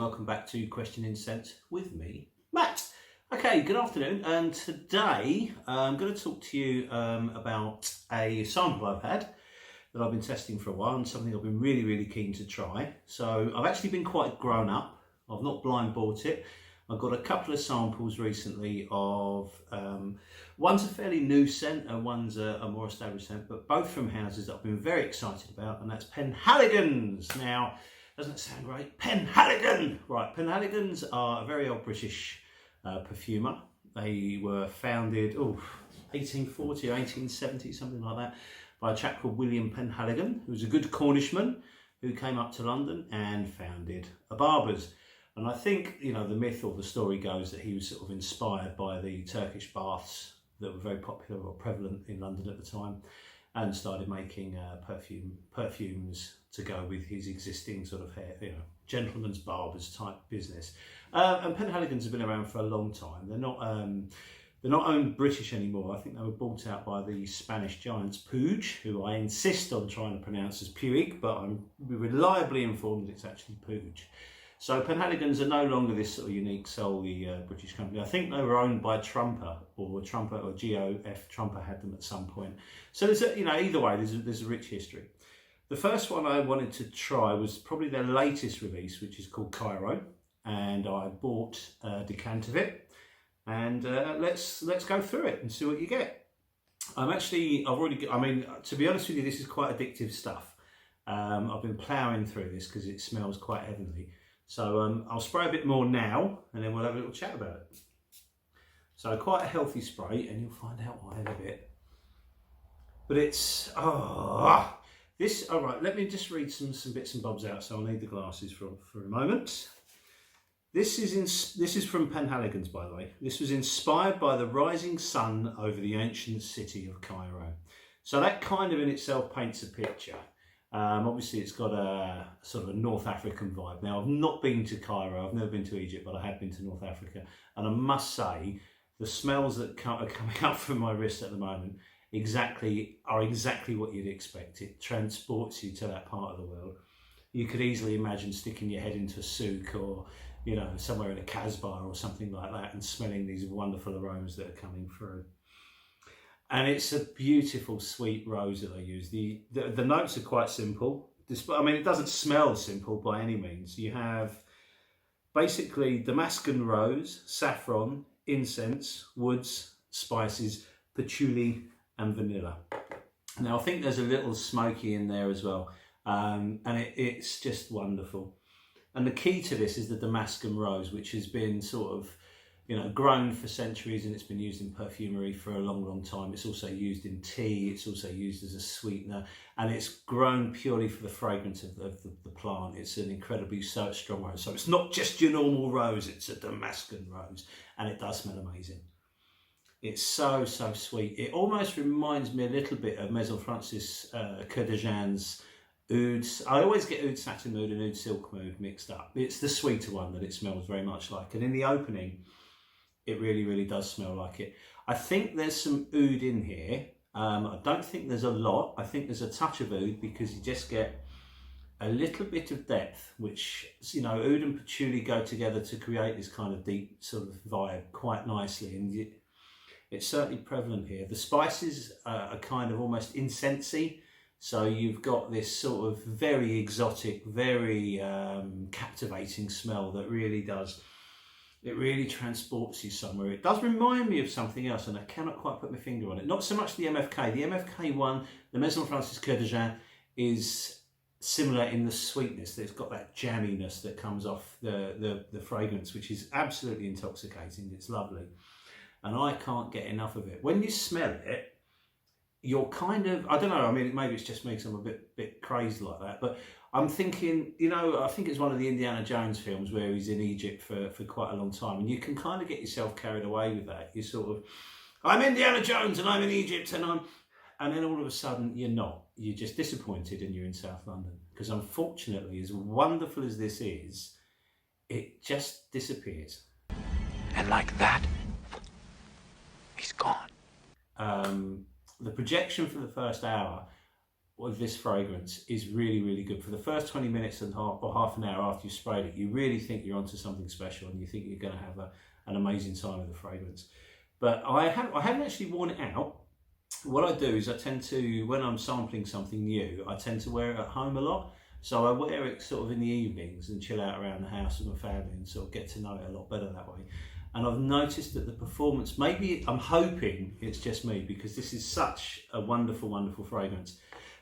welcome back to Question Incense with me, Matt. Okay, good afternoon, and today I'm going to talk to you about a sample I've had that I've been testing for a while and something I've been really keen to try. So I've actually been quite grown up. I've not blind bought it. I've got a couple of samples recently of, one's a fairly new scent and one's a more established scent, but both from houses that I've been very excited about, and that's Penhaligons. Now, doesn't it sound great? Penhaligon! Right, Penhaligons are a very old British perfumer. They were founded, 1840 or 1870, something like that, by a chap called William Penhaligon, who was a good Cornishman who came up to London and founded a barber's. And I think, you know, the myth or the story goes that he was sort of inspired by the Turkish baths that were very popular or prevalent in London at the time, and started making perfumes to go with his existing sort of hair, you know, gentleman's barbers type business. And Penhaligons have been around for a long time. They're not owned British anymore. I think they were bought out by the Spanish giants Puig, who I insist on trying to pronounce as Puig, but I'm reliably informed that it's actually Puig. So Penhaligons are no longer this sort of unique, solely British company. I think they were owned by Trumper or GOF. Trumper had them at some point. So there's a, you know, either way, there's a rich history. The first one I wanted to try was probably their latest release, which is called Cairo, and I bought a decant of it. And let's go through it and see what you get. To be honest with you, this is quite addictive stuff. I've been ploughing through this because it smells quite heavenly. So I'll spray a bit more now, and then we'll have a little chat about it. So quite a healthy spray, and you'll find out why in a bit. But it's, all right, let me just read some bits and bobs out, so I'll need the glasses for a moment. This is from Penhaligons, by the way. This was inspired by the rising sun over the ancient city of Cairo. So that kind of in itself paints a picture. Obviously it's got a sort of a North African vibe. Now, I've not been to Cairo, I've never been to Egypt, but I have been to North Africa, and I must say the smells that are coming up from my wrist at the moment are exactly what you'd expect. It transports you to that part of the world. You could easily imagine sticking your head into a souk, or, you know, somewhere in a Casbah or something like that, and smelling these wonderful aromas that are coming through. And it's a beautiful, sweet rose that I use. The notes are quite simple. I mean, it doesn't smell simple by any means. You have basically Damascus rose, saffron, incense, woods, spices, patchouli, and vanilla. Now, I think there's a little smoky in there as well, and it's just wonderful. And the key to this is the Damascus rose, which has been sort of, you know, grown for centuries, and it's been used in perfumery for a long time. It's also used in tea, it's also used as a sweetener, and it's grown purely for the fragrance of the plant. It's an incredibly strong rose. So it's not just your normal rose, it's a Damascus rose, and it does smell amazing. It's so sweet. It almost reminds me a little bit of Maison Francis Coeur de Jean's Oud. I always get Oud Satin Oud and Oud Silk Oud mixed up. It's the sweeter one that it smells very much like, and in the opening, it really does smell like it. I think there's some oud in here. I don't think there's a lot. I think there's a touch of oud because you just get a little bit of depth, which, you know, oud and patchouli go together to create this kind of deep sort of vibe quite nicely. And it's certainly prevalent here. The spices are kind of almost incensey. So you've got this sort of very exotic, very captivating smell that really does. It really transports you somewhere. It does remind me of something else, and I cannot quite put my finger on it. Not so much the MFK. The MFK one, the Maison Francis Coeur de Jean, is similar in the sweetness. It's got that jamminess that comes off the fragrance, which is absolutely intoxicating. It's lovely. And I can't get enough of it. When you smell it, you're kind of, I don't know, I mean, maybe it's just me because I'm a bit crazy like that, but I'm thinking, you know, I think it's one of the Indiana Jones films where he's in Egypt for quite a long time, and you can kind of get yourself carried away with that. You sort of, I'm Indiana Jones and I'm in Egypt, and then all of a sudden you're not. You're just disappointed and you're in South London. Because unfortunately, as wonderful as this is, it just disappears. And like that, he's gone. The projection for the first hour with this fragrance is really, really good. For the first 20 minutes and half an hour after you sprayed it, you really think you're onto something special and you think you're going to have an amazing time with the fragrance. But I haven't actually worn it out. What I do is I tend to, when I'm sampling something new, I tend to wear it at home a lot. So I wear it sort of in the evenings and chill out around the house with my family and sort of get to know it a lot better that way. And I've noticed that the performance, maybe I'm hoping it's just me, because this is such a wonderful, wonderful fragrance,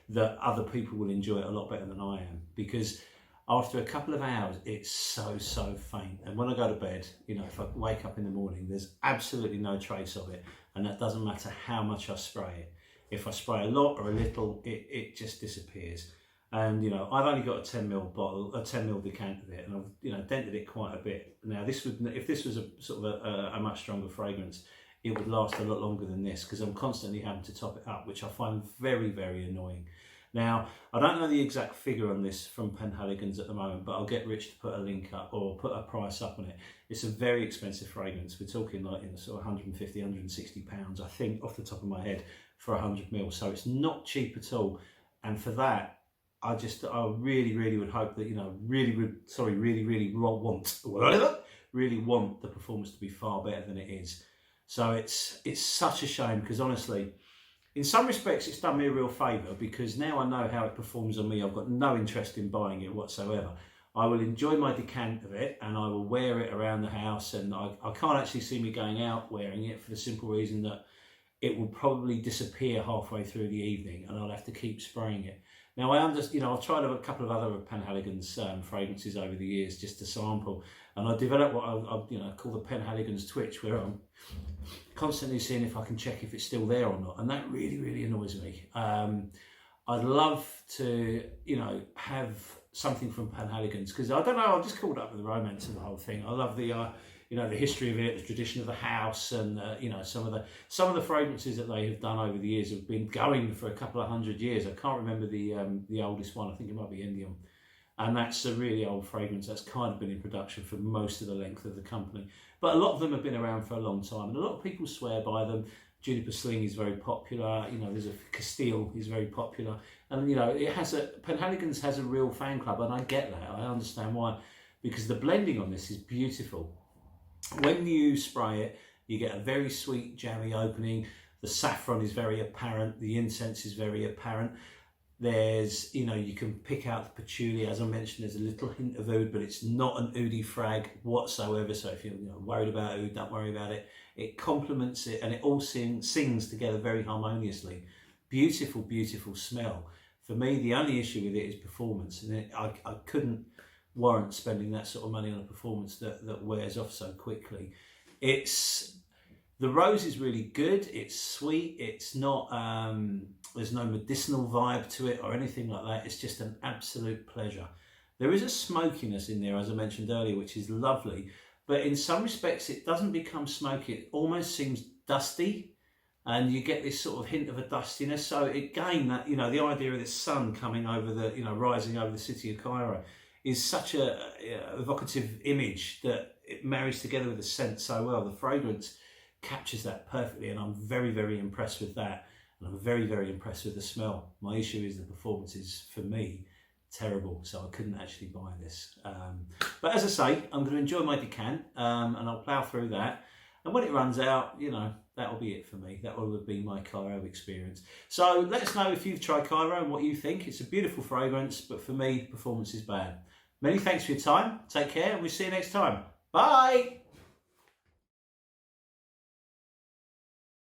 that other people will enjoy it a lot better than I am. Because after a couple of hours, it's so faint. And when I go to bed, you know, if I wake up in the morning, there's absolutely no trace of it. And that doesn't matter how much I spray it. If I spray a lot or a little, it just disappears. And, you know, I've only got a 10ml bottle, a 10ml decanter there, and I've, you know, dented it quite a bit. Now, this would, if this was a sort of a much stronger fragrance, it would last a lot longer than this, because I'm constantly having to top it up, which I find very, very annoying. Now, I don't know the exact figure on this from Penhaligon's at the moment, but I'll get Rich to put a link up or put a price up on it. It's a very expensive fragrance. We're talking like, you know, sort of 150, 160 pounds, I think, off the top of my head, for 100ml. So it's not cheap at all. And for that, I really would hope that, you know, really want the performance to be far better than it is. So it's such a shame, because honestly, in some respects, it's done me a real favour, because now I know how it performs on me. I've got no interest in buying it whatsoever. I will enjoy my decant of it, and I will wear it around the house, and I can't actually see me going out wearing it, for the simple reason that it will probably disappear halfway through the evening, and I'll have to keep spraying it. Now, I understand, you know, I've tried a couple of other Penhaligon's fragrances over the years just to sample, and I developed what I you know, call the Penhaligon's twitch, where I'm constantly seeing if I can check if it's still there or not, and that really annoys me. I'd love to, you know, have something from Penhaligon's, because I don't know, I'm just caught up with the romance of the whole thing. I love the you know, the history of it, the tradition of the house, and you know, some of the fragrances that they have done over the years have been going for a couple of 100 years. I can't remember the oldest one. I think it might be Indian, and that's a really old fragrance that's kind of been in production for most of the length of the company. But a lot of them have been around for a long time, and a lot of people swear by them. Juniper Sling is very popular. You know, there's a Castile is very popular, and you know, Penhaligon's has a real fan club, and I get that. I understand why, because the blending on this is beautiful. When you spray it, you get a very sweet, jammy opening. The saffron is very apparent. The incense is very apparent. There's, you know, you can pick out the patchouli. As I mentioned, there's a little hint of oud, but it's not an oudy frag whatsoever. So if you're, you know, worried about oud, don't worry about it. It complements it, and it all sings together very harmoniously. Beautiful, beautiful smell. For me, the only issue with it is performance, and I couldn't warrant spending that sort of money on a performance that wears off so quickly. The rose is really good. It's sweet. It's not, there's no medicinal vibe to it or anything like that. It's just an absolute pleasure. There is a smokiness in there, as I mentioned earlier, which is lovely, but in some respects it doesn't become smoky. It almost seems dusty, and you get this sort of hint of a dustiness. So again, that, you know, the idea of the sun coming over the, you know, rising over the city of Cairo is such a evocative image that it marries together with the scent so well. The fragrance captures that perfectly, and I'm very impressed with that, and I'm very impressed with the smell. My issue is the performance is, for me, terrible, so I couldn't actually buy this. But as I say, I'm going to enjoy my decant, and I'll plough through that, and when it runs out, you know, that'll be it for me. That will have been my Cairo experience. So let us know if you've tried Cairo and what you think. It's a beautiful fragrance, but for me, performance is bad. Many thanks for your time. Take care, and we'll see you next time. Bye!